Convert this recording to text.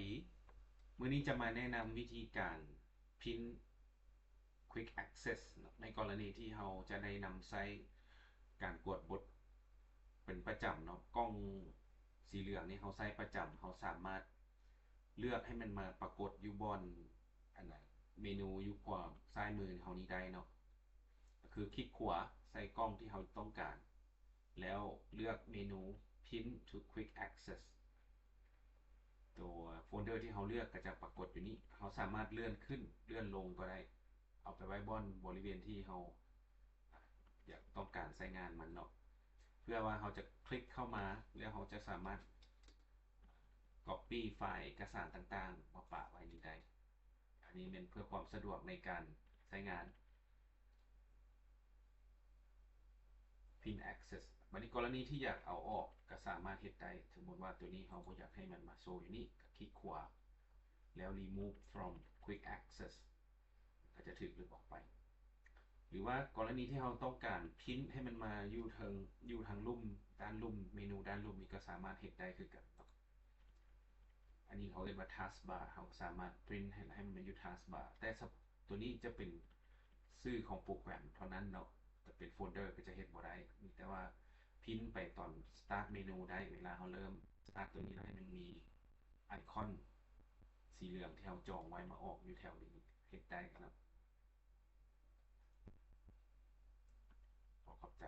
ดีมื้อนี้จะมาแนะนำวิธีการพิมพ์ Quick Access ในกรณีที่เราจะได้นำใช้การกวดบทเป็นประจำเนาะกล้องสีเหลืองนี่เราใช้ประจำเราสามารถเลือกให้มันมาปรากฏอยู่บนอันไหนเมนูอยู่ขวาซ้ายมือเรานี้ได้เนาะก็คือคลิกขวาใส่กล้องที่เราต้องการแล้วเลือกเมนู Pin to Quick Access ตัวโฟลเดอร์ที่เราเลือกก็จะปรากฏอยู่นี้เราสามารถเลื่อนขึ้นเลื่อนลงก็ได้เอาไปไว้บริเวณที่เราอยากต้องการใช้งานมันเนาะเพื่อว่าเราจะคลิกเข้ามาแล้วเราจะสามารถ Copy ไฟล์เอกสารต่างๆมาปะไว้นี้ได้อันนี้เป็นเพื่อความสะดวกในการใช้งาน Pin Access บัดนี้กรณีที่อยากเอาออกก็สามารถเฮ็ดได้สมมติว่าตัวนี้เราบ่อยากให้มันมาโชว์อยู่นี่ก็คลิกขวาแล้ว remove from quick access ก็จะถูกลบออกไปหรือว่ากรณีที่เราต้องการพิมพ์ให้มันมาอยู่ทางลุ่มด้านลุ่มเมนูด้านลุ่มนี้ก็สามารถเฮ็ดได้คือกันอันนี้เขาเรียกว่า taskbar เราสามารถพิมพ์ให้มันมาอยู่ taskbar แต่ตัวนี้จะเป็นชื่อของโปรแกรมเท่านั้นเนาะจะเป็นโฟลเดอร์ก็จะเฮ็ดบ่ได้มีแต่ว่าพิมพ์ไปตอน start เมนูได้เวลาเราเริ่ม start ตัวนี้แล้วให้มันมีไอคอนสีเหลืองที่เราจองไว้มาออกอยู่แถวนี้เฮ็ดได้ครับขอขอบใจ